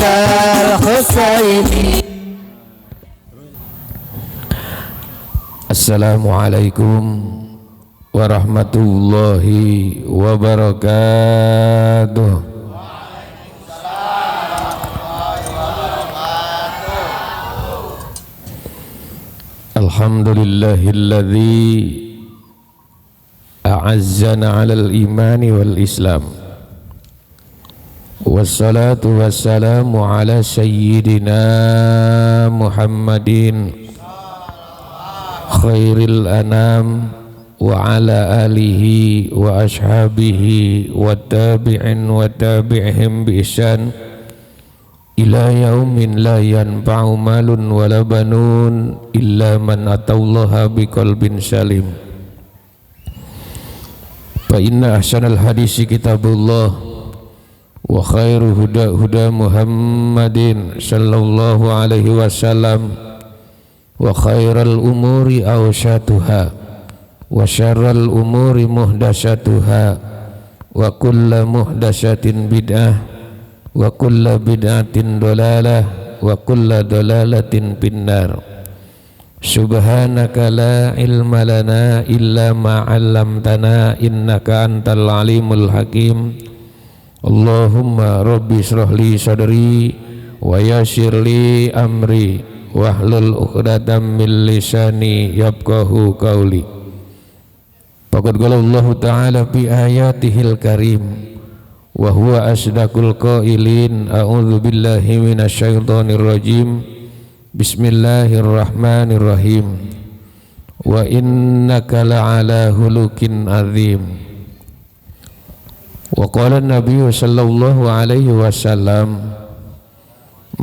كالحسين. Assalamualaikum warahmatullahi wabarakatuh. Alhamdulillahilladzi a'azzana 'alal imani wal islam. Wassalatu wassalamu ala sayyidina Muhammadin khairil anam wa ala alihi wa ashabihi wa tabi'in wa tabi'ihim bi ihsan ila yaumin la yanfa'u malun wala banun illa man atallaha biqalbin salim. Fa inna ahsanal hadisi kitabullah wa khairu huda Muhammadin sallallahu alaihi wasallam wa khairal umuri awsyatuha wa syarral umuri muhdasyatuha wa kullu muhdatsatin bid'ah wa kullu bid'atin dalalah wa kullu dalalatin finnar. Subhanaka la ilma lana illa ma 'allamtana innaka antal alimul hakim. Allahumma rabbi shrah li sadri wa yassir li amri wahlul 'uqdatam min lisani yafqahu qawli. Faqad qala Allah ta'ala fi ayatihil karim wa huwa asdaqul qailin. A'udzu billahi minasyaitonir rajim. Bismillahirrahmanirrahim. Wa innaka la'ala hulukin azim. Wa qala an-nabiy sallallahu alaihi wasallam,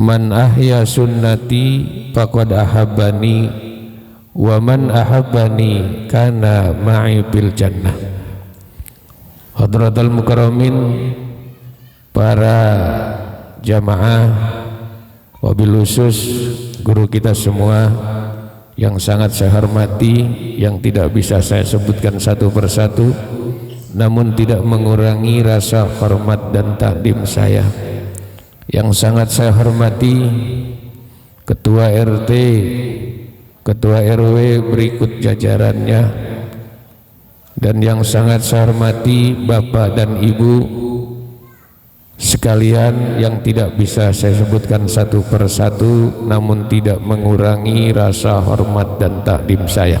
man ahya sunnati faqad ahabbani wa man ahabbani kana ma'i bil jannah. Hadratul mukarramin, para jamaah, wabil khusus guru kita semua yang sangat saya hormati, yang tidak bisa saya sebutkan satu persatu, namun tidak mengurangi rasa hormat dan takdim saya. Yang sangat saya hormati Ketua RT, Ketua RW berikut jajarannya, dan yang sangat saya hormati Bapak dan Ibu sekalian yang tidak bisa saya sebutkan satu persatu, namun tidak mengurangi rasa hormat dan takdim saya.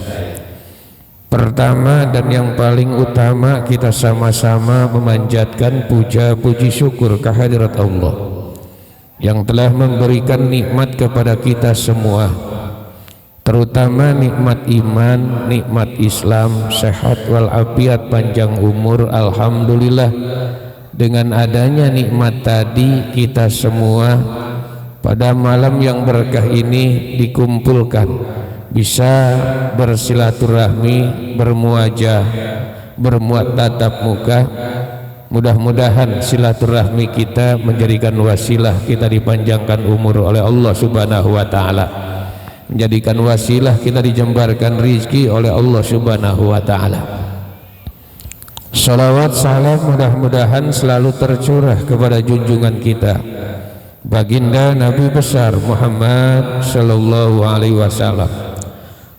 Pertama dan yang paling utama, kita sama-sama memanjatkan puja puji syukur kehadirat Allah yang telah memberikan nikmat kepada kita semua, terutama nikmat iman, nikmat Islam, sehat walafiat, panjang umur. Alhamdulillah, dengan adanya nikmat tadi kita semua pada malam yang berkah ini dikumpulkan, bisa bersilaturahmi, bermuajah, bermuat tatap muka. Mudah-mudahan silaturahmi kita menjadikan wasilah kita dipanjangkan umur oleh Allah Subhanahu wa ta'ala, menjadikan wasilah kita dijembarkan rizki oleh Allah Subhanahu wa ta'ala. Salawat salam mudah-mudahan selalu tercurah kepada junjungan kita baginda Nabi besar Muhammad sallallahu alaihi wasallam.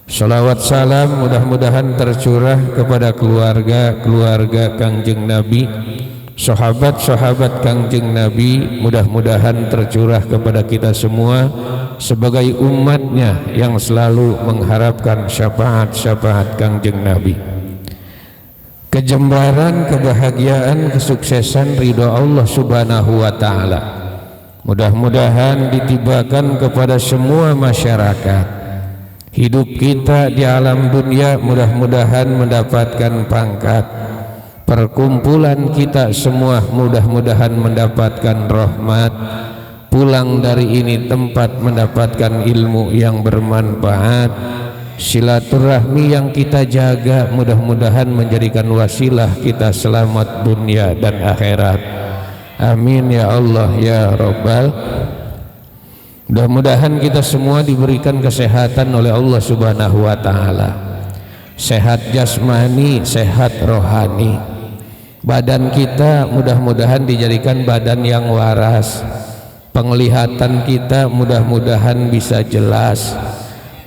Salawat salam mudah-mudahan tercurah kepada keluarga Kangjeng Nabi, sahabat-sahabat Kangjeng Nabi, mudah-mudahan tercurah kepada kita semua sebagai umatnya yang selalu mengharapkan syafaat-syafaat Kangjeng Nabi. Kejembaran, kebahagiaan, kesuksesan, ridho Allah Subhanahu wa ta'ala mudah-mudahan ditibakan kepada semua masyarakat. Hidup kita di alam dunia mudah-mudahan mendapatkan pangkat, perkumpulan kita semua mudah-mudahan mendapatkan rahmat, pulang dari ini tempat mendapatkan ilmu yang bermanfaat, silaturahmi yang kita jaga mudah-mudahan menjadikan wasilah kita selamat dunia dan akhirat. Amin ya Allah ya Rabbal. Mudah-mudahan kita semua diberikan kesehatan oleh Allah Subhanahu wa ta'ala, sehat jasmani, sehat rohani. Badan kita mudah-mudahan dijadikan badan yang waras, penglihatan kita mudah-mudahan bisa jelas,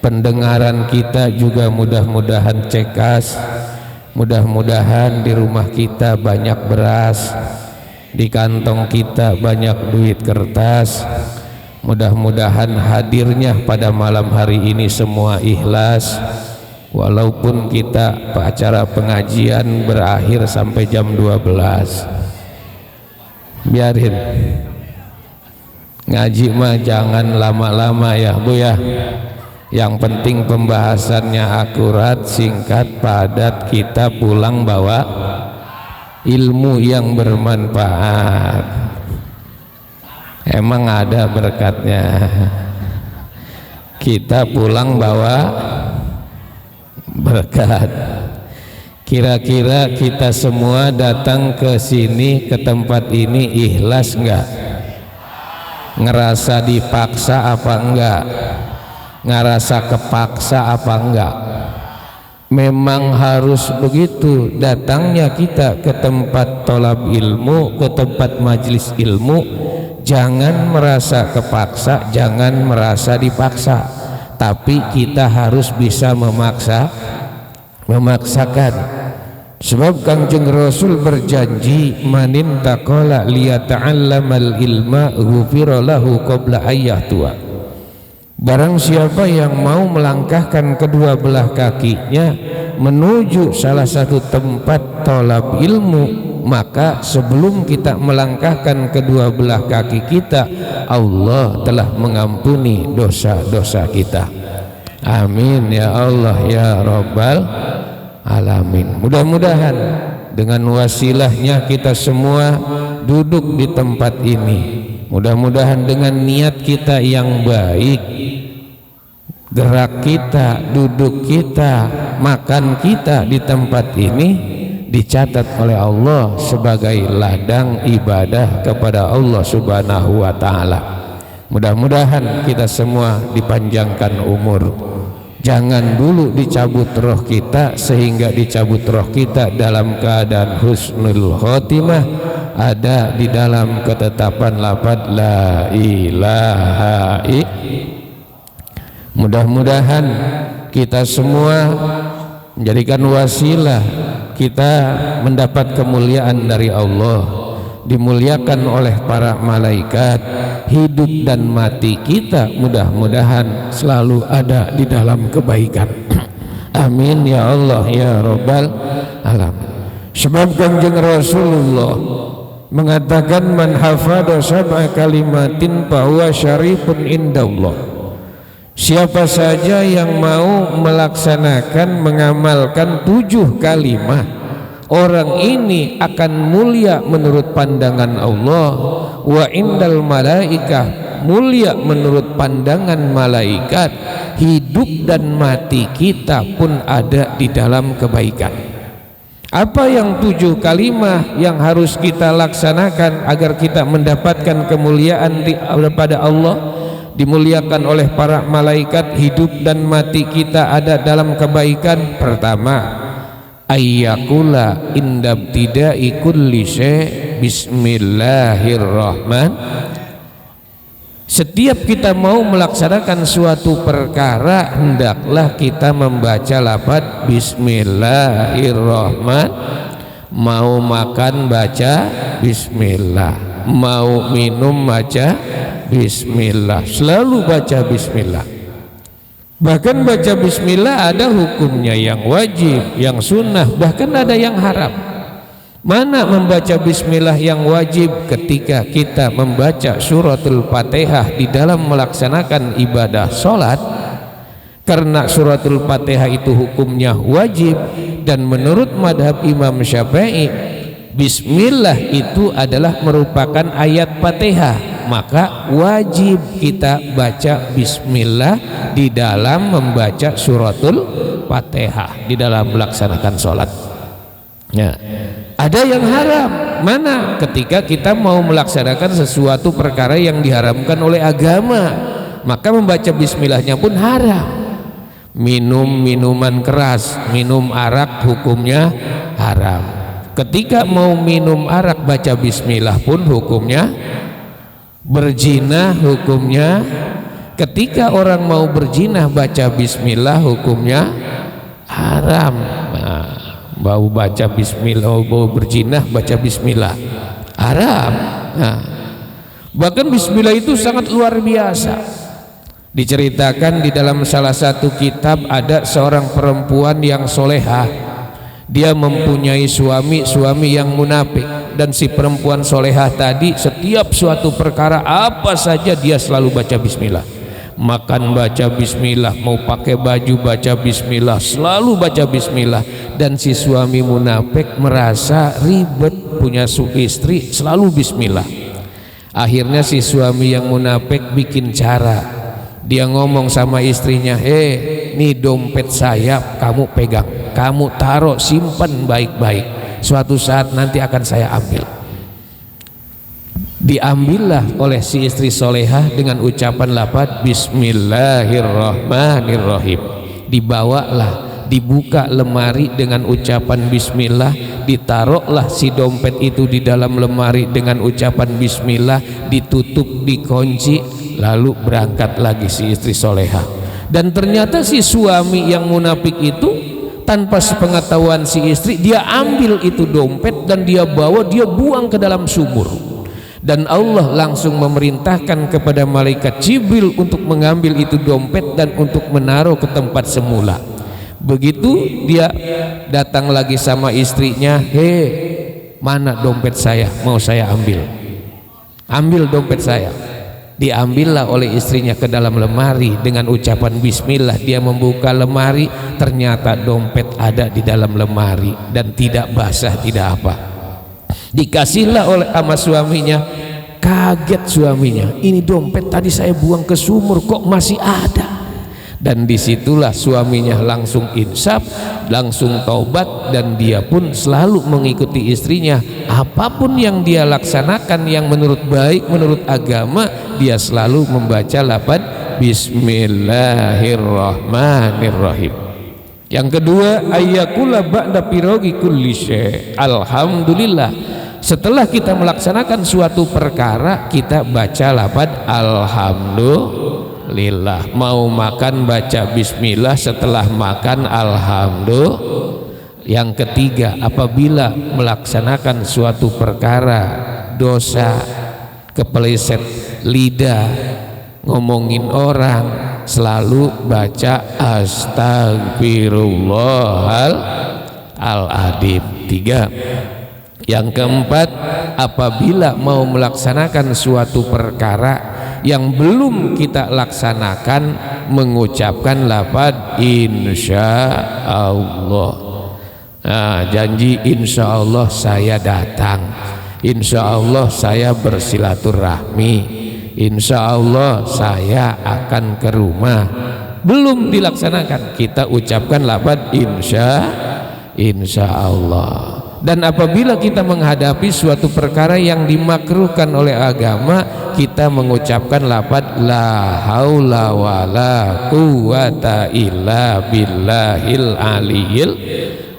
pendengaran kita juga mudah-mudahan cekas, mudah-mudahan di rumah kita banyak beras, di kantong kita banyak duit kertas, mudah-mudahan hadirnya pada malam hari ini semua ikhlas, walaupun kita acara pengajian berakhir sampai jam 12. Biarin ngaji mah jangan lama-lama ya Bu ya. Yang penting pembahasannya akurat, singkat, padat, kita pulang bawa ilmu yang bermanfaat. Emang ada berkatnya. Kita pulang bawa berkat. Kira-kira kita semua datang ke sini, ke tempat ini ikhlas enggak? Ngerasa dipaksa apa enggak? Ngerasa kepaksa apa enggak? Memang harus begitu datangnya kita ke tempat tolab ilmu, ke tempat majelis ilmu. Jangan merasa kepaksa, jangan merasa dipaksa, tapi kita harus bisa memaksakan. Sebab Kangjeng Rasul berjanji, manin taqala liyata'allamal ilma ghufira lahu qabla ayyahtua. Barang siapa yang mau melangkahkan kedua belah kakinya menuju salah satu tempat tolab ilmu, maka sebelum kita melangkahkan kedua belah kaki kita, Allah telah mengampuni dosa-dosa kita. Amin ya Allah ya Rabbal alamin. Mudah-mudahan dengan wasilahnya kita semua duduk di tempat ini, mudah-mudahan dengan niat kita yang baik, gerak kita, duduk kita, makan kita di tempat ini dicatat oleh Allah sebagai ladang ibadah kepada Allah Subhanahu wa ta'ala. Mudah-mudahan kita semua dipanjangkan umur. Jangan dulu dicabut roh kita, sehingga dicabut roh kita dalam keadaan husnul khotimah, ada di dalam ketetapan lafaz la ilaha illallah. Mudah-mudahan kita semua menjadikan wasilah kita mendapat kemuliaan dari Allah, dimuliakan oleh para malaikat. Hidup dan mati kita mudah-mudahan selalu ada di dalam kebaikan. Amin ya Allah ya Rabbal alamin. Sebab Kanjeng Rasulullah mengatakan, man hafadha sab'a kalimatin fahuwa syarifun indallah. Siapa saja yang mau melaksanakan, mengamalkan 7 kalimat, orang ini akan mulia menurut pandangan Allah, wa indal malaikah, mulia menurut pandangan malaikat. Hidup dan mati kita pun ada di dalam kebaikan. Apa yang 7 kalimat yang harus kita laksanakan agar kita mendapatkan kemuliaan daripada Allah, dimuliakan oleh para malaikat, hidup dan mati kita ada dalam kebaikan? Pertama, ayyakula indabtidai kulli syai' bismillahirrahmanirrahim. Setiap kita mau melaksanakan suatu perkara, hendaklah kita membaca lafaz bismillahirrahmanirrahim. Mau makan baca bismillah, mau minum baca bismillah, selalu baca bismillah. Bahkan baca bismillah ada hukumnya yang wajib, yang sunnah, bahkan ada yang haram. Mana membaca bismillah yang wajib? Ketika kita membaca suratul Fatihah di dalam melaksanakan ibadah sholat, karena suratul Fatihah itu hukumnya wajib. Dan menurut madhab Imam Syafi'i, bismillah itu adalah merupakan ayat Fatihah, maka wajib kita baca bismillah di dalam membaca suratul Fatihah di dalam melaksanakan sholat ya. Ada yang haram. Mana? Ketika kita mau melaksanakan sesuatu perkara yang diharamkan oleh agama, maka membaca bismillahnya pun haram. Minum minuman keras, minum arak hukumnya haram. Ketika mau minum arak baca bismillah pun hukumnya Berzina hukumnya, ketika orang mau berzina baca bismillah hukumnya haram. Nah, mau baca bismillah, mau berzina baca bismillah haram. Nah, bahkan bismillah itu sangat luar biasa. Diceritakan di dalam salah satu kitab ada seorang perempuan yang solehah. Dia mempunyai suami yang munafik, dan si perempuan solehah tadi setiap suatu perkara apa saja dia selalu baca bismillah. Makan baca bismillah, mau pakai baju baca bismillah, selalu baca bismillah. Dan si suami munafik merasa ribet punya istri selalu bismillah. Akhirnya si suami yang munafik bikin cara. Dia ngomong sama istrinya, nih dompet saya kamu pegang, kamu taruh, simpan baik-baik, suatu saat nanti akan saya ambil. Diambillah oleh si istri solehah dengan ucapan lafaz bismillahirrahmanirrahim. Dibawalah, dibuka lemari dengan ucapan bismillah, ditaruhlah si dompet itu di dalam lemari dengan ucapan bismillah, ditutup, dikunci. Lalu berangkat lagi si istri solehah. Dan ternyata si suami yang munafik itu tanpa sepengetahuan si istri, dia ambil itu dompet dan dia bawa, dia buang ke dalam sumur. Dan Allah langsung memerintahkan kepada malaikat Jibril untuk mengambil itu dompet dan untuk menaruh ke tempat semula. Begitu dia datang lagi sama istrinya, mana dompet saya, mau saya ambil, ambil dompet saya. Diambillah oleh istrinya ke dalam lemari dengan ucapan bismillah. Dia membuka lemari, ternyata dompet ada di dalam lemari dan tidak basah, tidak apa. Dikasihlah oleh sama suaminya. Kaget suaminya, ini dompet tadi saya buang ke sumur kok masih ada. Dan disitulah suaminya langsung insaf, langsung taubat, dan dia pun selalu mengikuti istrinya. Apapun yang dia laksanakan yang menurut baik, menurut agama, dia selalu membaca lafaz bismillahirrahmanirrahim. Yang kedua, ayyakula ba'da pirogi kulli syai'. Alhamdulillah, setelah kita melaksanakan suatu perkara kita baca lafaz alhamdulillah. Mau makan baca bismillah, setelah makan alhamdulillah. Yang ketiga, apabila melaksanakan suatu perkara dosa, kepeleset lidah, ngomongin orang, selalu baca astagfirullahaladzim. Tiga. Yang keempat, apabila mau melaksanakan suatu perkara yang belum kita laksanakan, mengucapkan lafaz insyaallah. Nah, janji insyaallah saya datang, insyaallah saya bersilaturahmi, insyaallah saya akan ke rumah. Belum dilaksanakan, kita ucapkan lafaz insyaallah. Dan apabila kita menghadapi suatu perkara yang dimakruhkan oleh agama, kita mengucapkan lafaz la haula wala quwata illa billahil aliyil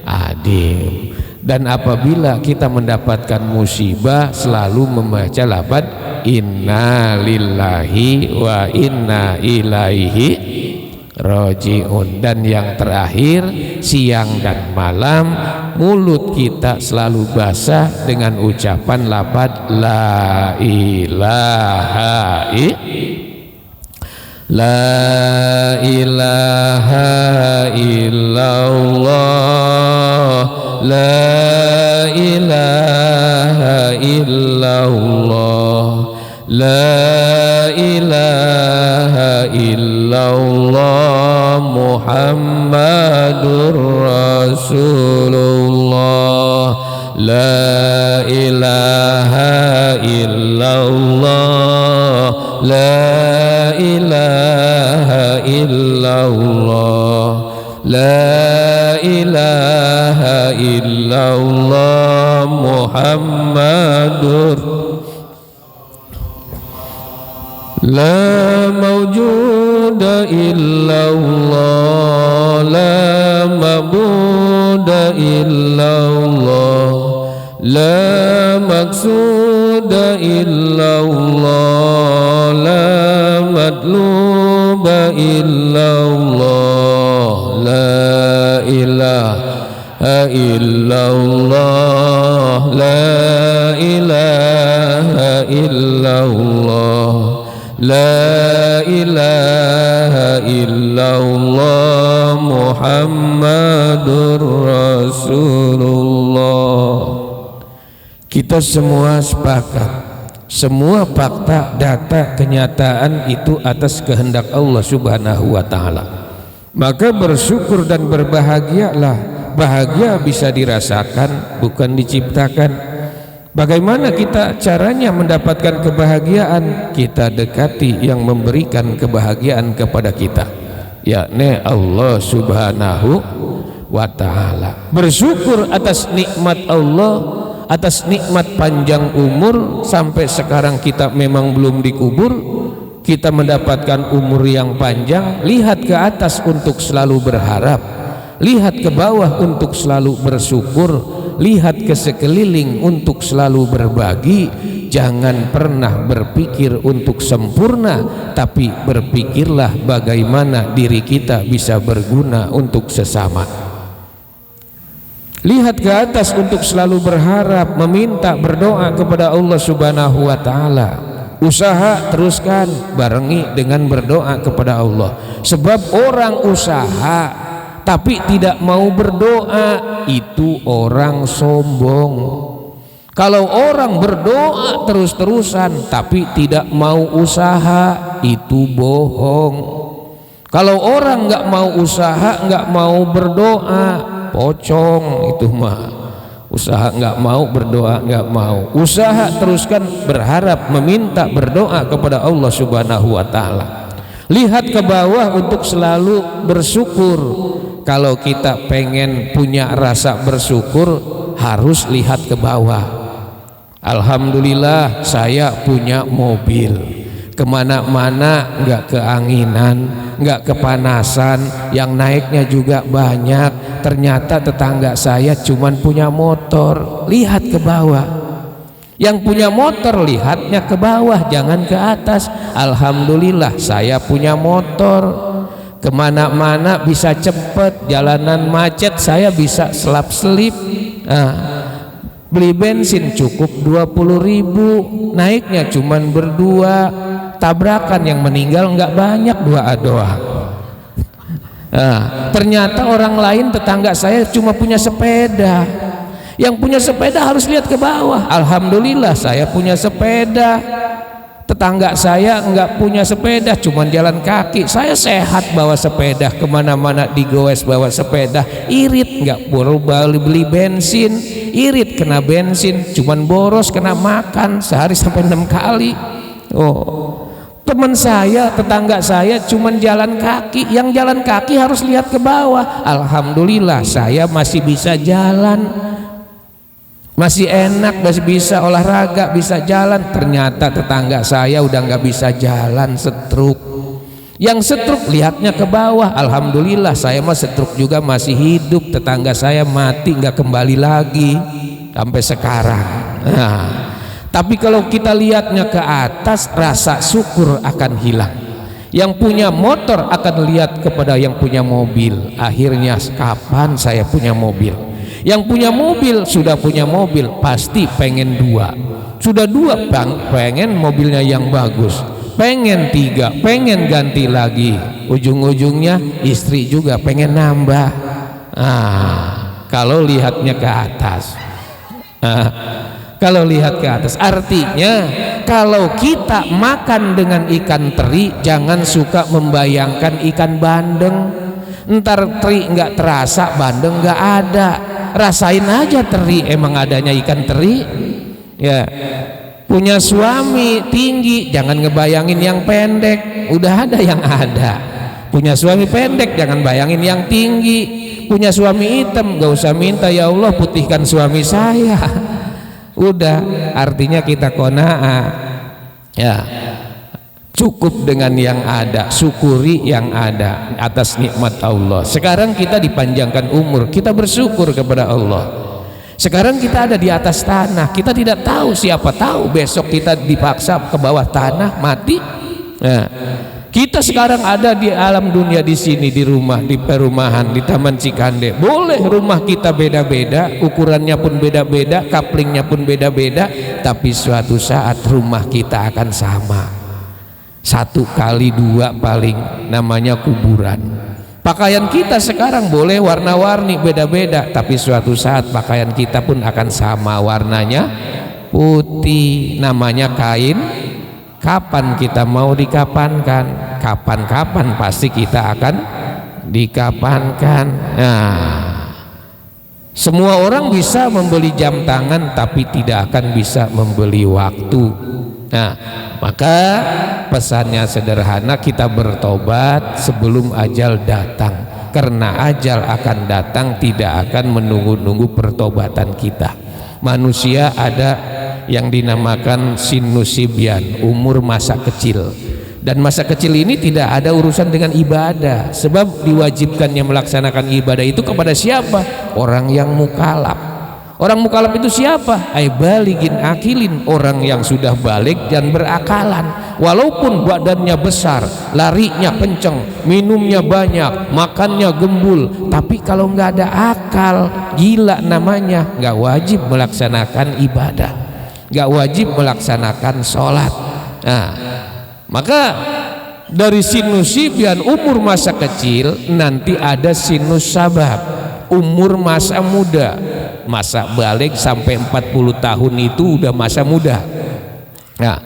adim. Dan apabila kita mendapatkan musibah, selalu membaca lafaz inna lillahi wa inna ilaihi rojiun. Dan yang terakhir, siang dan malam mulut kita selalu basah dengan ucapan lafaz la ilaha illallah, la ilaha illallah, la ilaha illallah, Muhammadur Rasulullah, la ilaha illallah, la ilaha illallah, la ilaha illallah, Muhammadur la mawjuda illallah, la mabuda illallah, la maksud illallah, la matluba illallah, la ilaha illallah, la ilaha illallah, la ilaha illallah, Muhammadur Rasulullah. Kita semua sepakat, semua fakta, data, kenyataan itu atas kehendak Allah Subhanahu wa Ta'ala. Maka bersyukur dan berbahagialah. Bahagia bisa dirasakan, bukan diciptakan. Bagaimana kita caranya mendapatkan kebahagiaan? Kita dekati yang memberikan kebahagiaan kepada kita, yakni Allah Subhanahu wa Ta'ala. Bersyukur atas nikmat Allah, atas nikmat panjang umur. Sampai sekarang kita memang belum dikubur, kita mendapatkan umur yang panjang. Lihat ke atas untuk selalu berharap, lihat ke bawah untuk selalu bersyukur, lihat ke sekeliling untuk selalu berbagi. Jangan pernah berpikir untuk sempurna, tapi berpikirlah bagaimana diri kita bisa berguna untuk sesama. Lihat ke atas untuk selalu berharap, meminta, berdoa kepada Allah Subhanahu wa Ta'ala. Usaha teruskan, barengi dengan berdoa kepada Allah. Sebab orang usaha tapi tidak mau berdoa, itu orang sombong. Kalau orang berdoa terus-terusan tapi tidak mau usaha, itu bohong. Kalau orang nggak mau usaha, nggak mau berdoa, pocong itu mah. Usaha nggak mau, berdoa nggak mau. Usaha teruskan, berharap, meminta, berdoa kepada Allah Subhanahu wa Ta'ala. Lihat ke bawah untuk selalu bersyukur. Kalau kita pengen punya rasa bersyukur, harus lihat ke bawah. Alhamdulillah saya punya mobil, kemana-mana nggak keanginan, nggak kepanasan, yang naiknya juga banyak. Ternyata tetangga saya cuman punya motor. Lihat ke bawah. Yang punya motor lihatnya ke bawah, jangan ke atas. Alhamdulillah saya punya motor, kemana-mana bisa cepet, jalanan macet saya bisa selap-selip. Beli bensin cukup 20.000, naiknya cuman berdua. Tabrakan yang meninggal nggak banyak, doa. Ternyata orang lain, tetangga saya cuma punya sepeda. Yang punya sepeda harus lihat ke bawah. Alhamdulillah saya punya sepeda. Tetangga saya nggak punya sepeda, cuman jalan kaki. Saya sehat bawa sepeda, kemana-mana digoes bawa sepeda. Irit nggak perlu beli bensin, irit kena bensin, cuman boros kena makan sehari sampai 6 kali. Teman saya, tetangga saya cuman jalan kaki. Yang jalan kaki harus lihat ke bawah. Alhamdulillah saya masih bisa jalan, masih enak, masih bisa olahraga, bisa jalan. Ternyata tetangga saya udah nggak bisa jalan, setruk. Yang setruk lihatnya ke bawah. Alhamdulillah saya mah setruk juga masih hidup. Tetangga saya mati nggak kembali lagi sampai sekarang. Tapi kalau kita lihatnya ke atas, rasa syukur akan hilang. Yang punya motor akan lihat kepada yang punya mobil. Akhirnya kapan saya punya mobil? Yang punya mobil sudah punya mobil, pasti pengen 2. Sudah 2 pengen mobilnya yang bagus, pengen 3, pengen ganti lagi. Ujung-ujungnya istri juga pengen nambah. Kalau lihatnya ke atas. Kalau lihat ke atas, artinya kalau kita makan dengan ikan teri, jangan suka membayangkan ikan bandeng. Ntar teri nggak terasa, bandeng nggak ada. Rasain aja teri, emang adanya ikan teri. Ya, punya suami tinggi, jangan ngebayangin yang pendek, udah ada yang ada. Punya suami pendek, jangan bayangin yang tinggi. Punya suami hitam, gak usah minta ya Allah putihkan suami saya. Udah, artinya kita qanaah. Ya, cukup dengan yang ada, syukuri yang ada atas nikmat Allah. Sekarang kita dipanjangkan umur, kita bersyukur kepada Allah. Sekarang kita ada di atas tanah, kita tidak tahu, siapa tahu besok kita dipaksa ke bawah tanah mati. Nah, kita sekarang ada di alam dunia di sini, di rumah, di perumahan, di Taman Cikande. Boleh rumah kita beda-beda, ukurannya pun beda-beda, kaplingnya pun beda-beda, tapi suatu saat rumah kita akan sama. 1 kali 2 paling, namanya kuburan. Pakaian kita sekarang boleh warna-warni beda-beda, tapi suatu saat pakaian kita pun akan sama, warnanya putih, namanya kain. Kapan kita mau dikapankan? Kapan-kapan pasti kita akan dikapankan. Nah, semua orang bisa membeli jam tangan, tapi tidak akan bisa membeli waktu. Nah, maka pesannya sederhana, kita bertobat sebelum ajal datang, karena ajal akan datang, tidak akan menunggu-nunggu pertobatan kita. Manusia ada yang dinamakan sinusibyan, umur masa kecil, dan masa kecil ini tidak ada urusan dengan ibadah, sebab diwajibkannya melaksanakan ibadah itu kepada siapa? Orang yang mukalaf. Orang mukalaf itu siapa? Baligin akilin, orang yang sudah balik dan berakalan. Walaupun badannya besar, larinya kenceng, minumnya banyak, makannya gembul, tapi kalau nggak ada akal, gila namanya, nggak wajib melaksanakan ibadah, nggak wajib melaksanakan sholat. Nah, maka dari sinusibyan, umur masa kecil, nanti ada sinus sabab, umur masa muda. Masa balik sampai 40 tahun itu udah masa muda. Nah,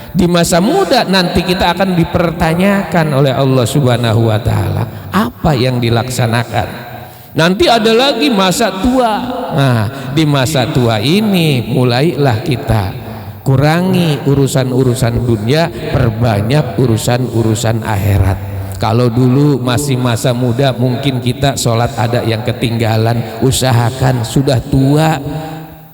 di masa muda nanti kita akan dipertanyakan oleh Allah Subhanahu wa taala apa yang dilaksanakan. Nanti ada lagi masa tua. Nah, di masa tua ini mulailah kita kurangi urusan-urusan dunia, perbanyak urusan-urusan akhirat. Kalau dulu masih masa muda, mungkin kita sholat ada yang ketinggalan, usahakan sudah tua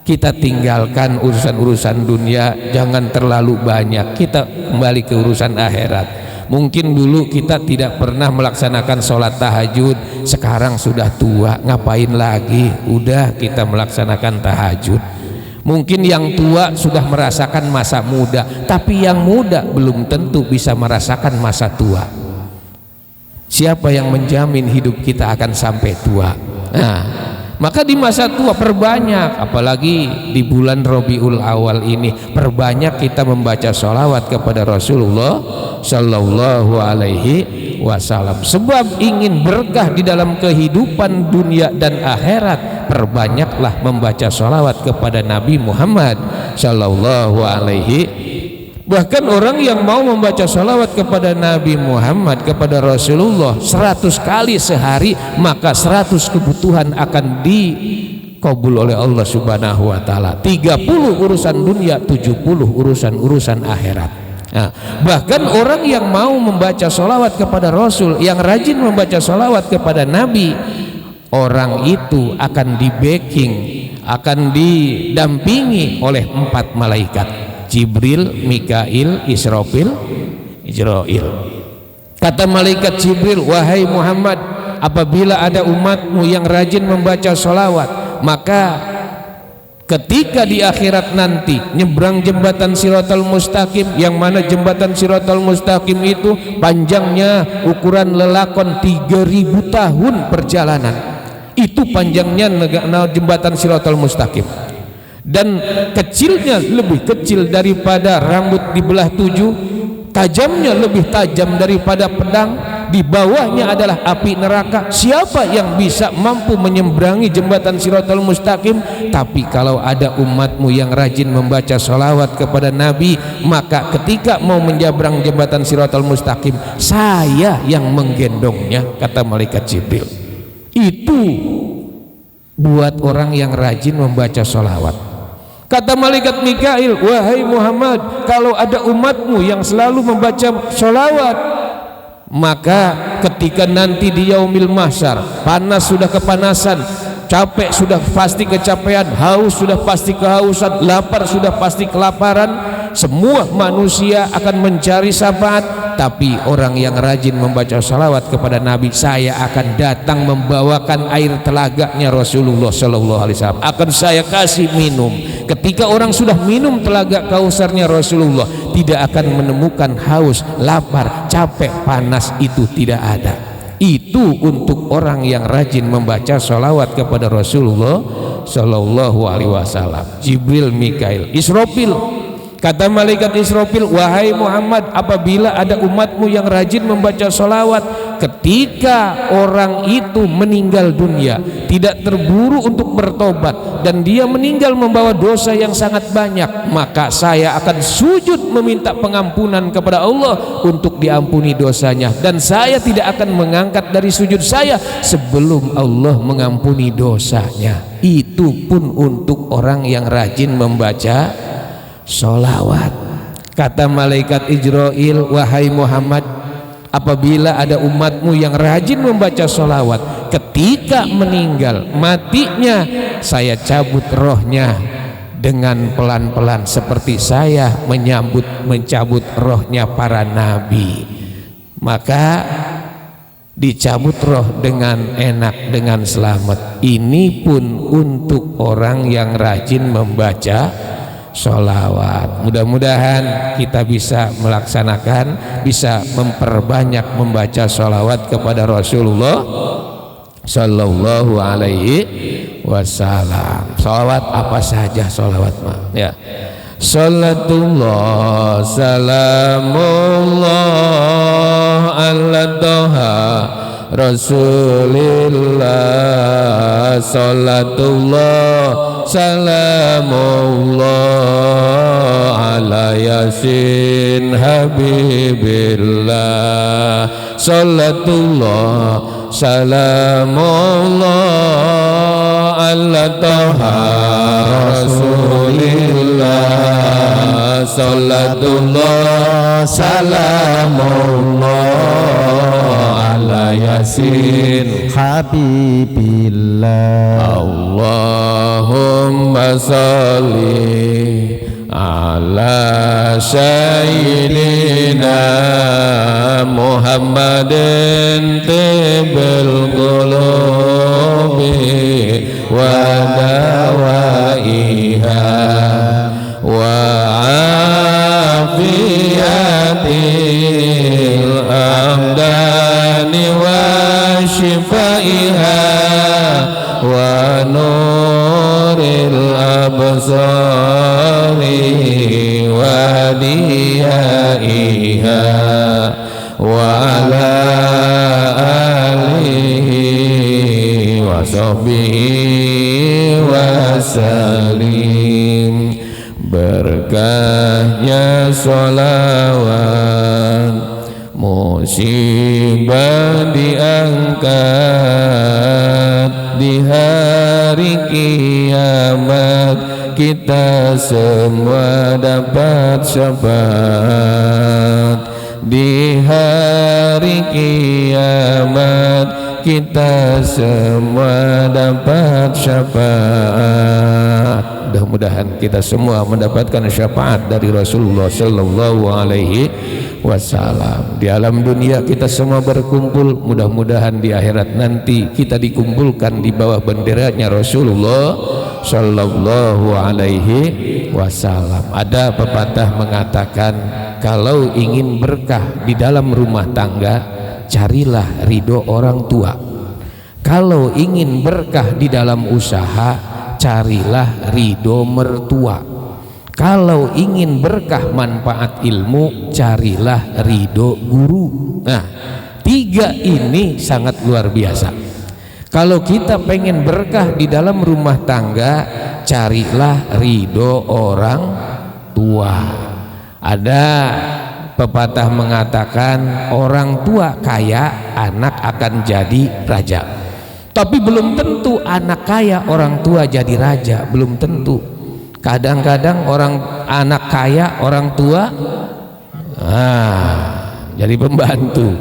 kita tinggalkan urusan-urusan dunia, jangan terlalu banyak, kita kembali ke urusan akhirat. Mungkin dulu kita tidak pernah melaksanakan sholat tahajud, sekarang sudah tua, ngapain lagi, udah kita melaksanakan tahajud. Mungkin yang tua sudah merasakan masa muda, tapi yang muda belum tentu bisa merasakan masa tua. Siapa yang menjamin hidup kita akan sampai tua? Nah, maka di masa tua perbanyak, apalagi di bulan Rabiul Awal ini, perbanyak kita membaca sholawat kepada Rasulullah Shallallahu Alaihi Wasallam. Sebab ingin berkah di dalam kehidupan dunia dan akhirat, perbanyaklah membaca sholawat kepada Nabi Muhammad Shallallahu Alaihi Wasallam. Bahkan orang yang mau membaca sholawat kepada Nabi Muhammad, kepada Rasulullah 100 kali sehari, maka 100 kebutuhan akan dikabul oleh Allah Subhanahu wa taala. 30 urusan dunia, 70 urusan akhirat. Nah, bahkan orang yang mau membaca sholawat kepada Rasul, yang rajin membaca sholawat kepada Nabi, orang itu akan di-backing, akan didampingi oleh 4 malaikat, Jibril, Mikail, Israfil, Ijrail. Kata malaikat Jibril, wahai Muhammad, apabila ada umatmu yang rajin membaca sholawat, maka ketika di akhirat nanti nyebrang jembatan Shiratal Mustaqim, yang mana jembatan Shiratal Mustaqim itu panjangnya ukuran lelakon 3000 tahun perjalanan. Itu panjangnya jembatan Shiratal Mustaqim. Dan kecilnya lebih kecil daripada rambut dibelah 7, tajamnya lebih tajam daripada pedang, di bawahnya adalah api neraka. Siapa yang bisa mampu menyeberangi jembatan Shiratal Mustaqim? Tapi kalau ada umatmu yang rajin membaca sholawat kepada Nabi, maka ketika mau menyeberang jembatan Shiratal Mustaqim, saya yang menggendongnya, kata malaikat Jibril. Itu buat orang yang rajin membaca sholawat. Kata malaikat Mikail, wahai Muhammad, kalau ada umatmu yang selalu membaca sholawat, maka ketika nanti di yaumil mahsyar, panas sudah kepanasan, capek sudah pasti kecapean, haus sudah pasti kehausan, lapar sudah pasti kelaparan, semua manusia akan mencari syafaat. Tapi orang yang rajin membaca salawat kepada Nabi, saya akan datang membawakan air telaganya Rasulullah Sallallahu Alaihi Wasallam, akan saya kasih minum. Ketika orang sudah minum telaga kausarnya Rasulullah, tidak akan menemukan haus, lapar, capek, panas, itu tidak ada. Itu untuk orang yang rajin membaca salawat kepada Rasulullah Sallallahu Alaihi Wasallam. Jibril, Mikail, Israfil. Kata malaikat Israfil, wahai Muhammad, apabila ada umatmu yang rajin membaca salawat, ketika orang itu meninggal dunia, tidak terburu untuk bertobat, dan dia meninggal membawa dosa yang sangat banyak, maka saya akan sujud meminta pengampunan kepada Allah untuk diampuni dosanya, dan saya tidak akan mengangkat dari sujud saya sebelum Allah mengampuni dosanya. Itu pun untuk orang yang rajin membaca sholawat. Kata malaikat Israil, wahai Muhammad, apabila ada umatmu yang rajin membaca sholawat, ketika meninggal matinya, saya cabut rohnya dengan pelan-pelan seperti saya mencabut rohnya para nabi. Maka dicabut roh dengan enak, dengan selamat. Ini pun untuk orang yang rajin membaca sholawat. Mudah-mudahan kita bisa melaksanakan, bisa memperbanyak membaca sholawat kepada Rasulullah Sallallahu Alaihi Wasallam. Sholawat apa saja sholawat, ya. Salatullah salamullah ala toha Rasulillah. Salatullah salamullah ala yasin habibillah. Salatullah salamullah ala toha Rasulillah. Salatullah salamullah ala yasin habibillah. Allahumma salli ala sayyidina Muhammadin tibbil qulubi wa dawaiha wa afiyatil abdani wa shifaiha wa nuril absari wa diyaiha wa ala alihi wa sahbihi wa salim. Berkahnya sholawat, musibah diangkat di hari kiamat, kita semua dapat syafaat. Di hari kiamat kita semua dapat syafaat. Mudah-mudahan kita semua mendapatkan syafaat dari Rasulullah Sallallahu Alaihi Wasallam. Di alam dunia kita semua berkumpul, mudah-mudahan di akhirat nanti kita dikumpulkan di bawah benderanya Rasulullah Sallallahu Alaihi Wasallam. Ada pepatah mengatakan, kalau ingin berkah di dalam rumah tangga, carilah ridho orang tua. Kalau ingin berkah di dalam usaha, carilah ridho mertua. Kalau ingin berkah manfaat ilmu, carilah ridho guru. Nah, tiga ini sangat luar biasa. Kalau kita pengen berkah di dalam rumah tangga, carilah ridho orang tua. Ada pepatah mengatakan, orang tua kaya, anak akan jadi raja. Tapi belum tentu anak kaya orang tua jadi raja, belum tentu. Kadang-kadang anak kaya orang tua jadi pembantu.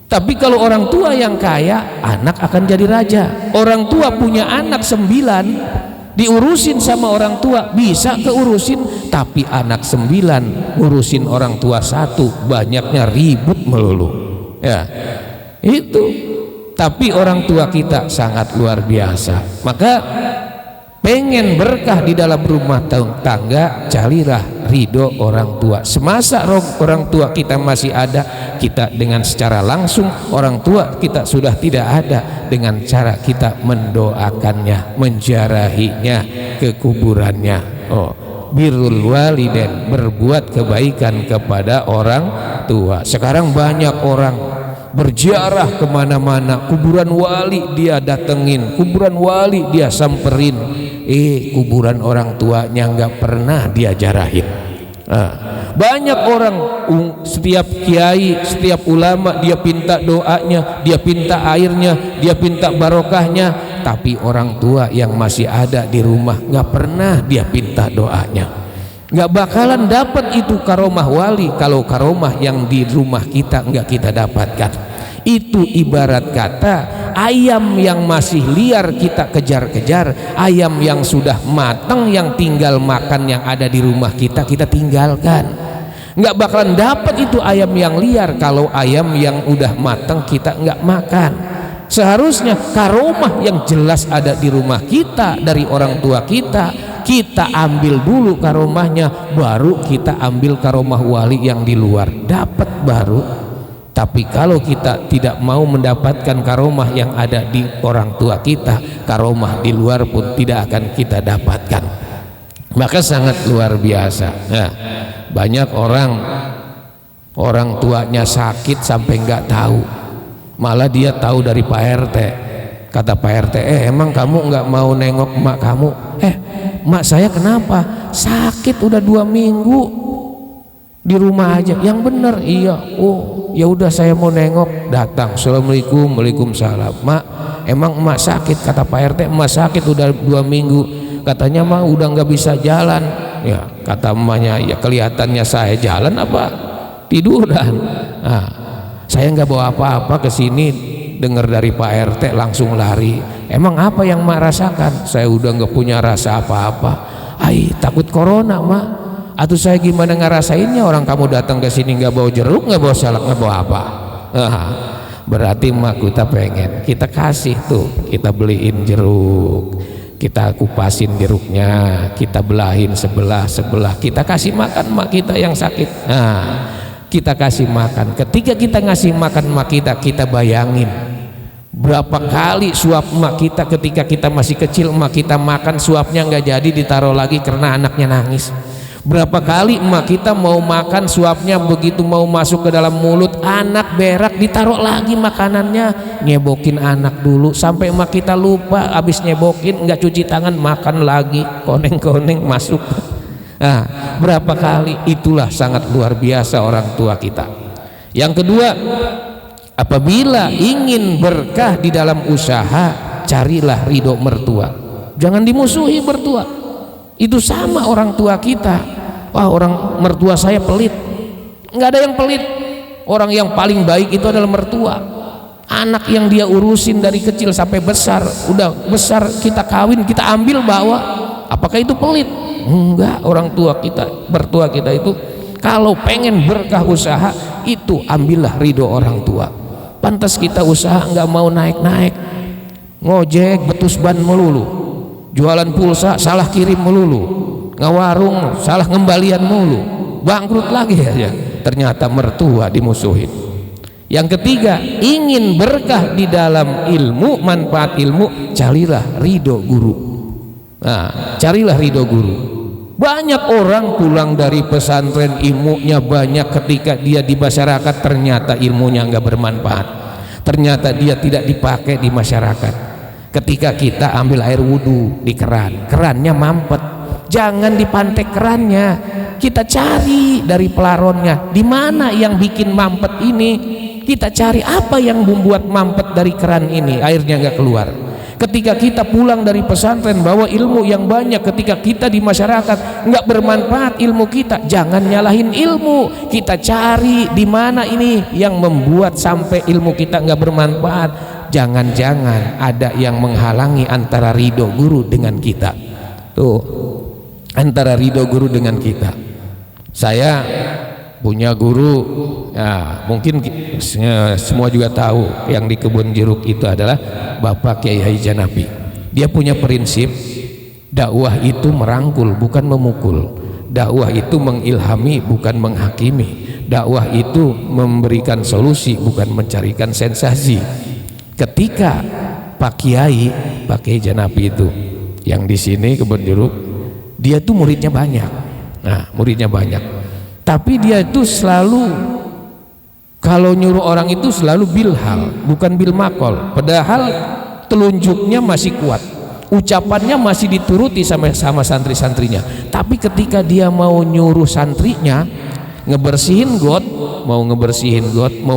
Tapi kalau orang tua yang kaya, anak akan jadi raja. Orang tua punya anak 9, diurusin sama orang tua bisa keurusin, tapi anak 9 ngurusin orang tua 1, banyaknya ribut melulu ya itu. Tapi orang tua kita sangat luar biasa. Maka pengen berkah di dalam rumah tangga, carilah ridho orang tua. Semasa orang tua kita masih ada, kita dengan secara langsung, orang tua kita sudah tidak ada, dengan cara kita mendoakannya, menziarahinya ke kuburannya. Birrul walidain, berbuat kebaikan kepada orang tua. Sekarang banyak orang berziarah kemana-mana, kuburan wali dia datengin, kuburan wali dia samperin, kuburan orang tuanya nggak pernah dia ziarahin. Banyak orang, setiap kiai, setiap ulama dia pinta doanya, dia pinta airnya, dia pinta barokahnya, tapi orang tua yang masih ada di rumah nggak pernah dia pinta doanya. Nggak bakalan dapat itu karomah wali kalau karomah yang di rumah kita nggak kita dapatkan. Itu ibarat kata ayam yang masih liar kita kejar-kejar, ayam yang sudah matang yang tinggal makan yang ada di rumah kita tinggalkan. Nggak bakalan dapat itu ayam yang liar kalau ayam yang udah matang kita nggak makan. Seharusnya karomah yang jelas ada di rumah kita dari orang tua kita ambil dulu karomahnya, baru kita ambil karomah wali yang di luar, dapat baru. Tapi kalau kita tidak mau mendapatkan karomah yang ada di orang tua kita, karomah di luar pun tidak akan kita dapatkan. Maka sangat luar biasa. Nah, banyak orang tuanya sakit sampai nggak tahu, malah dia tahu dari Pak RT. Kata Pak RT, emang kamu nggak mau nengok emak kamu? Emak saya kenapa? Sakit udah 2 minggu di rumah aja. Yang bener, iya. Oh ya udah saya mau nengok. Datang, assalamualaikum, waalaikumsalam. Mak, emang emak sakit? Kata Pak RT, emak sakit udah 2 minggu. Katanya mah udah nggak bisa jalan. Ya kata emaknya, ya kelihatannya saya jalan apa tiduran. Nah, saya nggak bawa apa-apa ke sini. Dengar dari Pak RT langsung lari. Emang apa yang mak rasakan? Saya udah nggak punya rasa apa-apa. Takut corona mak. Atau saya gimana ngerasainnya? Orang kamu datang ke sini nggak bawa jeruk, nggak bawa salak, nggak bawa apa? Berarti mak kita pengen, kita kasih tuh, kita beliin jeruk, kita kupasin jeruknya, kita belahin sebelah, kita kasih makan mak kita yang sakit. Kita kasih makan. Ketika kita ngasih makan mak kita bayangin berapa kali suap emak kita ketika kita masih kecil, emak kita makan suapnya nggak jadi ditaruh lagi karena anaknya nangis. Berapa kali emak kita mau makan suapnya begitu mau masuk ke dalam mulut anak berak ditaruh lagi makanannya, nyebokin anak dulu sampai emak kita lupa, habis nyebokin nggak cuci tangan makan lagi, koneng-koneng masuk. Berapa kali. Itulah sangat luar biasa orang tua kita. Yang kedua, apabila ingin berkah di dalam usaha, carilah ridho mertua. Jangan dimusuhi mertua. Itu sama orang tua kita. Wah, orang mertua saya pelit. Nggak ada yang pelit. Orang yang paling baik itu adalah mertua. Anak yang dia urusin dari kecil sampai besar, udah besar kita kawin, kita ambil bawa. Apakah itu pelit? Enggak. Orang tua kita, mertua kita itu kalau pengen berkah usaha itu ambillah ridho orang tua. Pantas kita usaha nggak mau naik-naik, ngojek betus ban melulu, jualan pulsa salah kirim melulu, ngawarung salah ngembalian mulu, bangkrut lagi aja. Ternyata mertua dimusuhin. Yang ketiga, ingin berkah di dalam ilmu, manfaat ilmu, carilah ridho guru. Carilah ridho guru. Banyak orang pulang dari pesantren ilmunya banyak, ketika dia di masyarakat ternyata ilmunya nggak bermanfaat, ternyata dia tidak dipakai di masyarakat. Ketika kita ambil air wudhu di kerannya mampet, jangan dipantek kerannya, kita cari dari pelaronnya di mana yang bikin mampet ini, kita cari apa yang membuat mampet dari keran ini, airnya nggak keluar. Ketika kita pulang dari pesantren bawa ilmu yang banyak, ketika kita di masyarakat nggak bermanfaat ilmu kita, jangan nyalahin ilmu, kita cari di mana ini yang membuat sampai ilmu kita nggak bermanfaat. Jangan-jangan ada yang menghalangi antara ridho guru dengan kita. Tuh, antara ridho guru dengan kita. Saya punya guru, ya, mungkin semua juga tahu yang di Kebun Jeruk itu adalah Bapak Kiai Haji Nabi. Dia punya prinsip dakwah itu merangkul bukan memukul, dakwah itu mengilhami bukan menghakimi, dakwah itu memberikan solusi bukan mencarikan sensasi. Ketika Pak Kiai Haji Nabi itu yang di sini Kebun Jeruk, dia tuh muridnya banyak. Nah, muridnya banyak, tapi dia itu selalu kalau nyuruh orang itu selalu bilhal bukan bilmakol, padahal telunjuknya masih kuat, ucapannya masih dituruti sama santri-santrinya. Tapi ketika dia mau nyuruh santrinya ngebersihin got, mau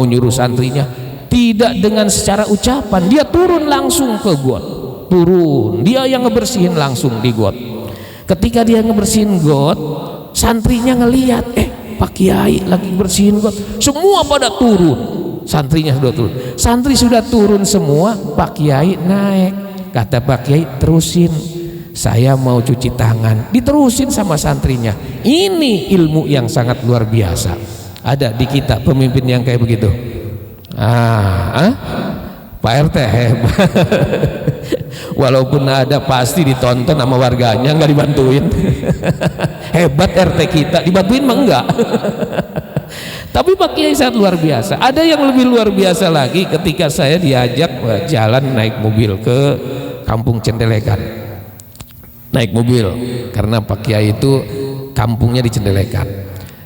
nyuruh santrinya, tidak dengan secara ucapan, dia turun langsung ke got, turun, dia yang ngebersihin langsung di got. Ketika dia ngebersihin got, santrinya ngelihat, Pak Kiai lagi bersihin got, semua pada turun, santrinya sudah turun, santri sudah turun semua, Pak Kiai naik. Kata Pak Kiai, terusin, saya mau cuci tangan. Diterusin sama santrinya. Ini ilmu yang sangat luar biasa. Ada di kita pemimpin yang kayak begitu? Pak RT hebat. Walaupun ada pasti ditonton sama warganya, nggak dibantuin. Hebat RT kita, dibantuin mah enggak. Tapi Pak Kiai sangat luar biasa. Ada yang lebih luar biasa lagi ketika saya diajak jalan naik mobil ke Kampung Cendelekan. Naik mobil karena Pak Kiai itu kampungnya di Cendelekan.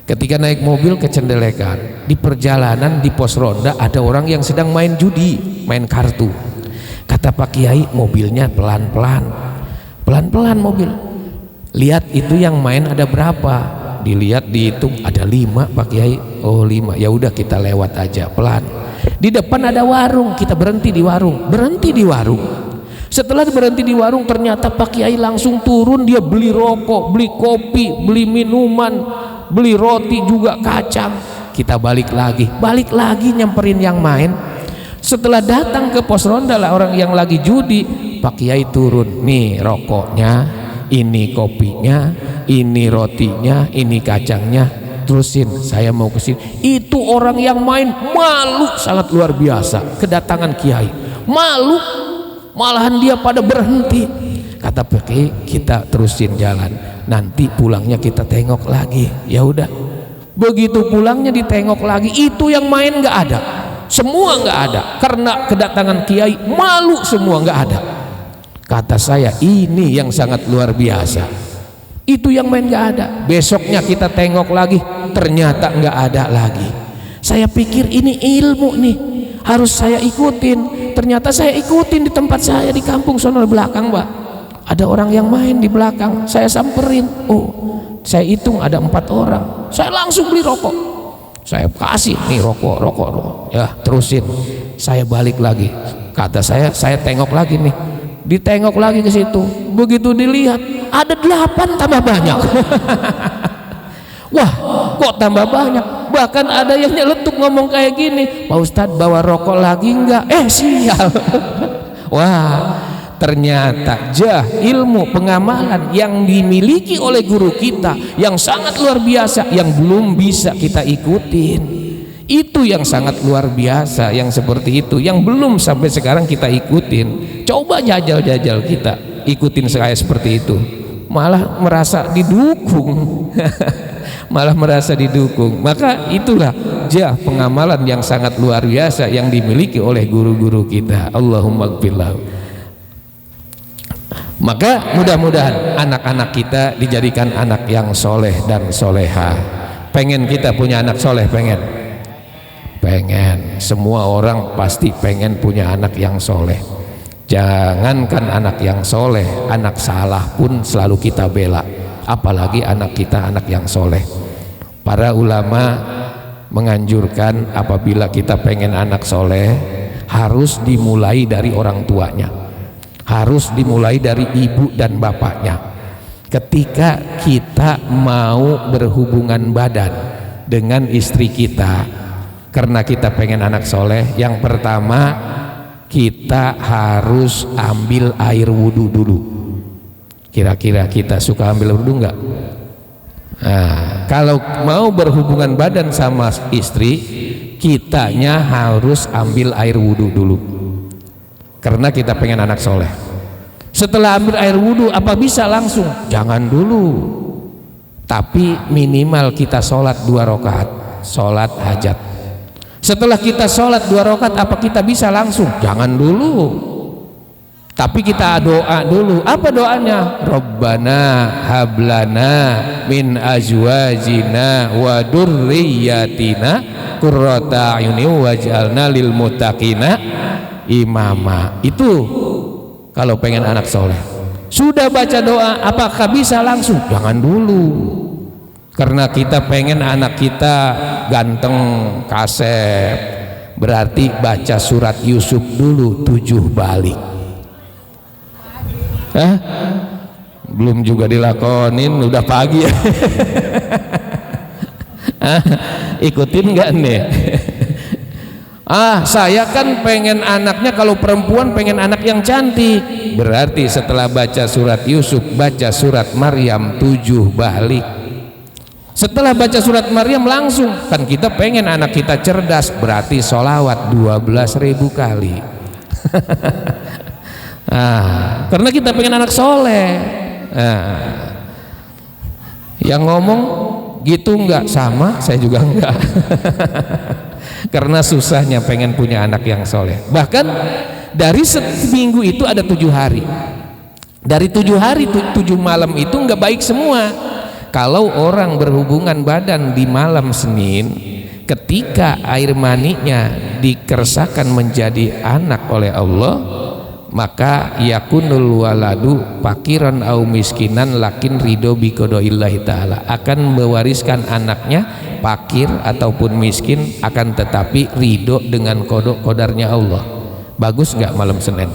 Ketika naik mobil ke Cendelekan, di perjalanan di pos ronda ada orang yang sedang main judi, main kartu. Kata Pak Kiai, mobilnya pelan-pelan mobil. Lihat itu yang main ada berapa? Dilihat, dihitung, ada 5 Pak Kiai. Oh 5, ya udah kita lewat aja pelan. Di depan ada warung, kita berhenti di warung. Setelah berhenti di warung, ternyata Pak Kiai langsung turun, dia beli rokok, beli kopi, beli minuman, beli roti juga, kacang. Kita balik lagi nyamperin yang main. Setelah datang ke pos ronda lah orang yang lagi judi, Pak Kiai turun, nih rokoknya, ini kopinya, ini rotinya, ini kacangnya, terusin, saya mau ke sini. Itu orang yang main malu sangat luar biasa kedatangan Kiai, malu, malahan dia pada berhenti. Kata Pak Kiai, kita terusin jalan, nanti pulangnya kita tengok lagi. Ya udah, begitu pulangnya ditengok lagi, itu yang main nggak ada, semua nggak ada, karena kedatangan Kiai malu semua nggak ada. Kata saya, ini yang sangat luar biasa. Itu yang main nggak ada. Besoknya kita tengok lagi, ternyata nggak ada lagi. Saya pikir ini ilmu nih, harus saya ikutin. Ternyata saya ikutin di tempat saya di kampung sono belakang, Pak. Ada orang yang main di belakang, saya samperin. Oh, saya hitung ada 4 orang. Saya langsung beli rokok. Saya kasih nih rokok. Ya, terusin. Saya balik lagi. Kata saya tengok lagi nih. Ditengok lagi ke situ. Begitu dilihat, ada 8 tambah banyak. Wah, kok tambah banyak? Bahkan ada yang nyeletuk ngomong kayak gini, Pak Ustadz bawa rokok lagi enggak? Sial. Wah, ternyata ilmu pengamalan yang dimiliki oleh guru kita yang sangat luar biasa, yang belum bisa kita ikutin. Itu yang sangat luar biasa, yang seperti itu, yang belum sampai sekarang kita ikutin. Coba jajal kita ikutin saya seperti itu, malah merasa didukung. Malah merasa didukung. Maka itulah pengamalan yang sangat luar biasa yang dimiliki oleh guru-guru kita. Allahumma gfirlah. Maka mudah-mudahan anak-anak kita dijadikan anak yang soleh dan soleha. Pengen kita punya anak soleh? Pengen. Semua orang pasti pengen punya anak yang soleh. Jangankan anak yang soleh, anak salah pun selalu kita bela, apalagi anak kita anak yang soleh. Para ulama menganjurkan apabila kita pengen anak soleh, harus dimulai dari orang tuanya, harus dimulai dari ibu dan bapaknya. Ketika kita mau berhubungan badan dengan istri kita karena kita pengen anak soleh, yang pertama kita harus ambil air wudhu dulu. Kira-kira kita suka ambil wudhu nggak? Nah, kalau mau berhubungan badan sama istri, kitanya harus ambil air wudhu dulu, karena kita pengen anak soleh. Setelah ambil air wudhu, apa bisa langsung? Jangan dulu, tapi minimal kita sholat 2 rakaat, sholat hajat. Setelah kita sholat 2 rakaat, apa kita bisa langsung? Jangan dulu, tapi kita doa dulu. Apa doanya? Rabbana hablana min azwajina wa dzurriyyatina qurrata a'yuni waj'alna lil muttaqina imama. Itu kalau pengen anak soleh. Sudah baca doa, apakah bisa langsung? Jangan dulu, karena kita pengen anak kita ganteng, kasep. Berarti baca surat Yusuf dulu 7 balik. Belum juga dilakonin, udah pagi ya. Ikutin nggak nih? Saya kan pengen anaknya, kalau perempuan pengen anak yang cantik. Berarti setelah baca surat Yusuf, baca surat Maryam 7 balik. Setelah baca surat Maryam langsung, kan kita pengen anak kita cerdas, berarti sholawat 12.000 kali. Karena kita pengen anak soleh. Yang ngomong gitu enggak sama, saya juga enggak. Karena susahnya pengen punya anak yang soleh. Bahkan dari seminggu itu ada 7 hari. Dari 7 hari 7 malam itu enggak baik semua. Kalau orang berhubungan badan di malam Senin, ketika air maninya dikersakan menjadi anak oleh Allah, maka yakunul waladu fakiran au miskinan lakin ridho bi qadaillahi ta'ala, akan mewariskan anaknya fakir ataupun miskin, akan tetapi ridho dengan qadarnya Allah. Bagus nggak malam Senin?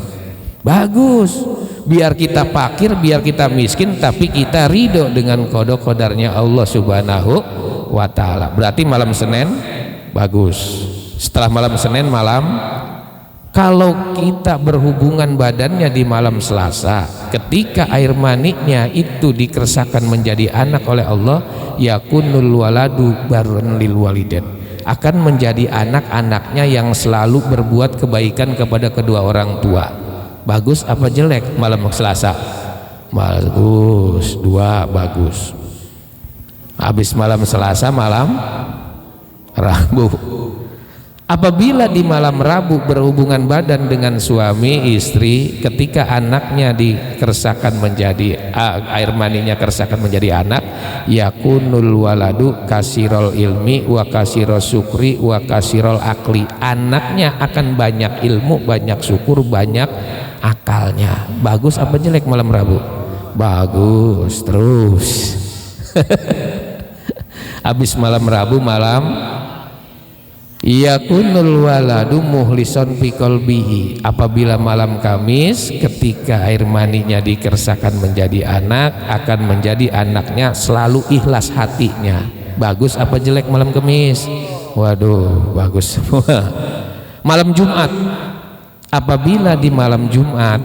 Bagus. Biar kita fakir, biar kita miskin, tapi kita ridho dengan qadarnya Allah subhanahu wa ta'ala. Berarti malam Senin bagus. Setelah malam Senin kalau kita berhubungan badannya di malam Selasa, ketika air maniknya itu dikersakan menjadi anak oleh Allah, yakunul waladu barran lil walidain, akan menjadi anak-anaknya yang selalu berbuat kebaikan kepada kedua orang tua. Bagus apa jelek malam Selasa? Bagus. 2 bagus. Habis malam Selasa, malam Rabu. Apabila di malam Rabu berhubungan badan dengan suami istri, ketika anaknya dikersakan menjadi air maninya kersakan menjadi anak, yakunul waladu kasirol ilmi wa kasirol syukri wa kasirol akli, anaknya akan banyak ilmu, banyak syukur, banyak akalnya. Bagus apa jelek malam Rabu? Bagus terus. Habis malam Rabu, malam yakunul waladu muhlison fi qalbihi, apabila malam Kamis ketika air maninya dikersakan menjadi anak, akan menjadi anaknya selalu ikhlas hatinya. Bagus apa jelek malam Kamis? Waduh, bagus semua. Malam Jumat, apabila di malam Jumat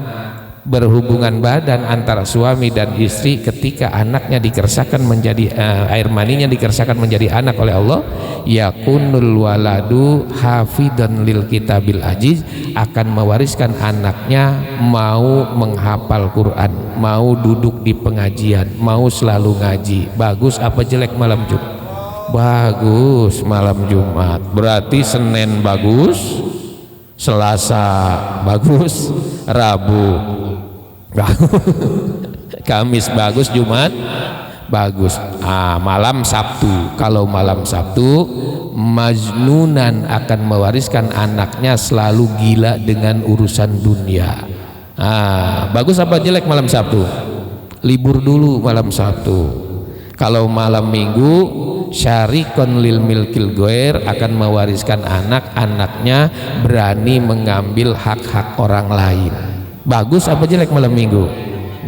berhubungan badan antara suami dan istri, ketika anaknya dikersakan menjadi air maninya dikersakan menjadi anak oleh Allah, yakunul waladu hafidan lil kitabil aziz, akan mewariskan anaknya mau menghafal Quran, mau duduk di pengajian, mau selalu ngaji. Bagus apa jelek malam Jumat? Bagus malam Jumat. Berarti Senin bagus, Selasa bagus, Rabu Kamis bagus, Jumat bagus. Malam Sabtu, kalau malam Sabtu majnunan akan mewariskan anaknya selalu gila dengan urusan dunia. Bagus apa jelek malam Sabtu? Libur dulu malam Sabtu. Kalau malam Minggu syarikon lil milkil goer, akan mewariskan anak-anaknya berani mengambil hak-hak orang lain. Bagus apa jelek malam Minggu?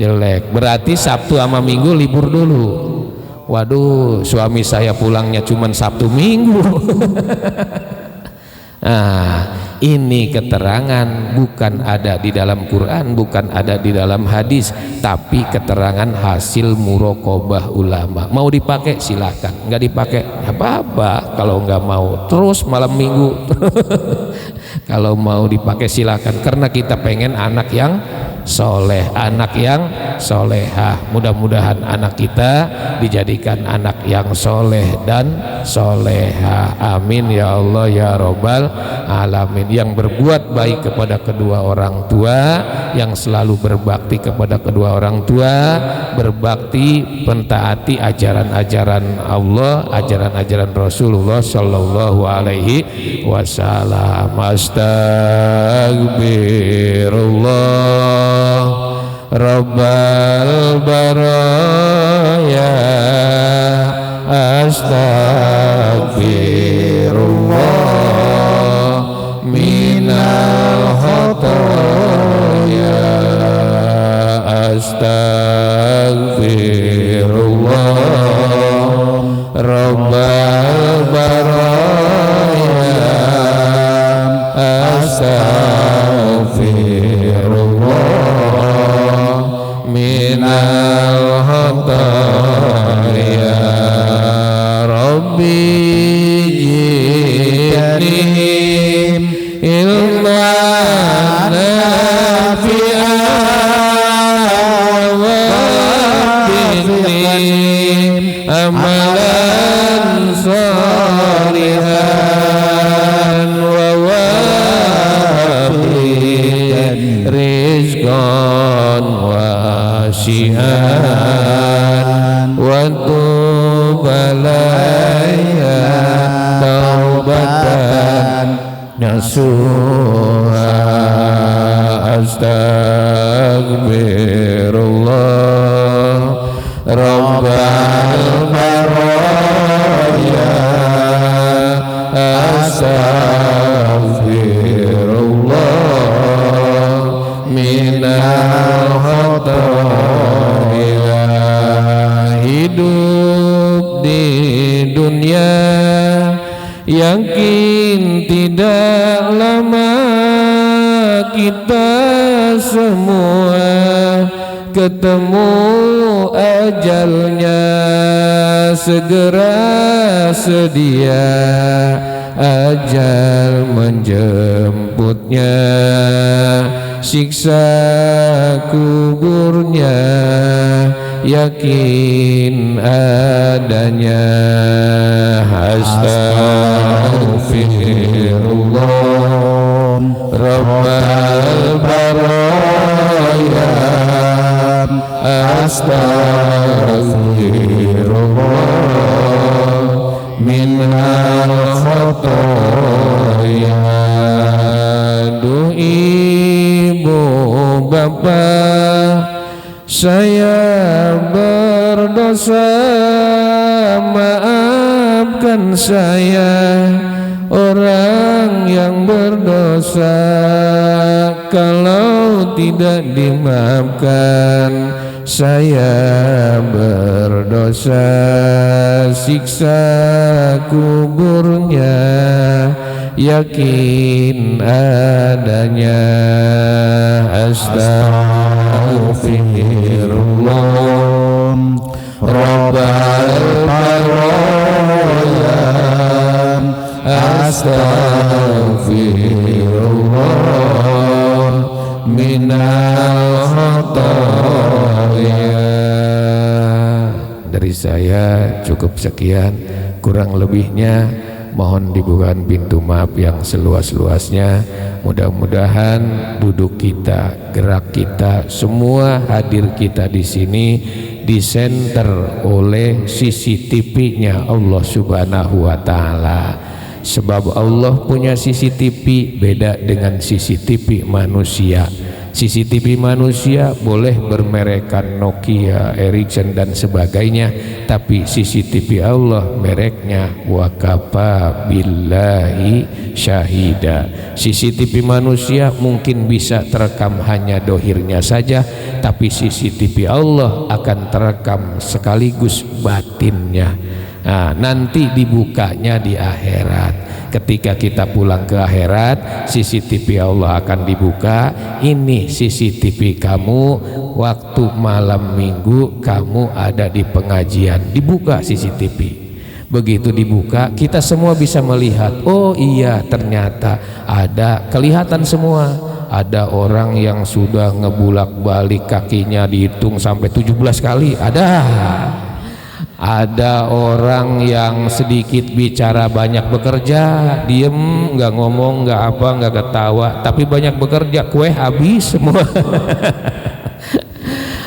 Jelek. Berarti Sabtu sama Minggu libur dulu. Waduh, suami saya pulangnya cuman Sabtu Minggu. Ini keterangan bukan ada di dalam Quran, bukan ada di dalam hadis, tapi keterangan hasil muraqabah ulama. Mau dipakai silakan, nggak dipakai apa-apa. Kalau nggak mau terus malam minggu kalau mau dipakai silakan, karena kita pengen anak yang soleh, anak yang solehah. Mudah-mudahan anak kita dijadikan anak yang soleh dan solehah, amin ya Allah ya Rabbal alamin. Yang berbuat baik kepada kedua orang tua, yang selalu berbakti kepada kedua orang tua, berbakti mentaati ajaran-ajaran Allah, ajaran-ajaran Rasulullah sallallahu alaihi wasallam. Astagfirullah Rabbal baraya, astagfirullah minal khotoya, astagfirullah Rabbal baraya, astagfirullah minal khotoya. Rabbi jidnihim ilman nafi'an wa bidnihim amalan salihan wa wabin rizqan wasi'an wa tubalaya taubatan nasuha. Astagfirullah Rabbal baraya, astagfirullah minal khotoya. Hidup di dunia yakin tidak lama, kita semua ketemu ajalnya. Segera sedia ajal menjemputnya, siksa kuburnya yakin adanya. Astagfirullah Rabbal baraya, astagfirullah minal khotoya. Duh ibu bapak, saya berdosa, maafkan saya orang yang berdosa. Kalau tidak dimaafkan, saya berdosa, siksa kuburnya yakin adanya. Astagfirullah Rabbal baraya, astagfirullah minal khotoya. Dari saya cukup sekian, kurang lebihnya mohon dibukakan pintu maaf yang seluas-luasnya. Mudah-mudahan duduk kita, gerak kita, semua hadir kita di sini disenter oleh CCTV-nya Allah Subhanahu wa taala. Sebab Allah punya CCTV beda dengan CCTV manusia. CCTV manusia boleh bermerekkan Nokia, Ericsson dan sebagainya, tapi CCTV Allah mereknya wakafa billahi syahida. CCTV manusia mungkin bisa terekam hanya dohirnya saja, tapi CCTV Allah akan terekam sekaligus batinnya. Nah, nanti dibukanya di akhirat. Ketika kita pulang ke akhirat, CCTV Allah akan dibuka. Ini CCTV kamu waktu malam minggu kamu ada di pengajian. Dibuka CCTV. Begitu dibuka, kita semua bisa melihat. Oh iya, ternyata ada, kelihatan semua. Ada orang yang sudah ngebulak-balik kakinya dihitung sampai 17 kali. Ada orang yang sedikit bicara banyak bekerja, diem nggak ngomong nggak apa nggak ketawa, tapi banyak bekerja, kue habis semua.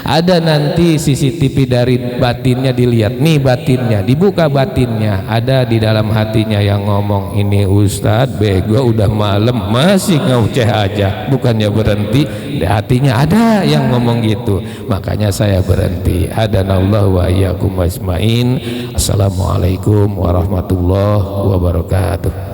Ada nanti CCTV dari batinnya dilihat, nih batinnya, dibuka batinnya, ada di dalam hatinya yang ngomong, ini Ustadz bego udah malam masih ngoceh aja, bukannya berhenti, di hatinya ada yang ngomong gitu, makanya saya berhenti. Hadanallahu wa iyyakum ajmain. Assalamualaikum warahmatullahi wabarakatuh.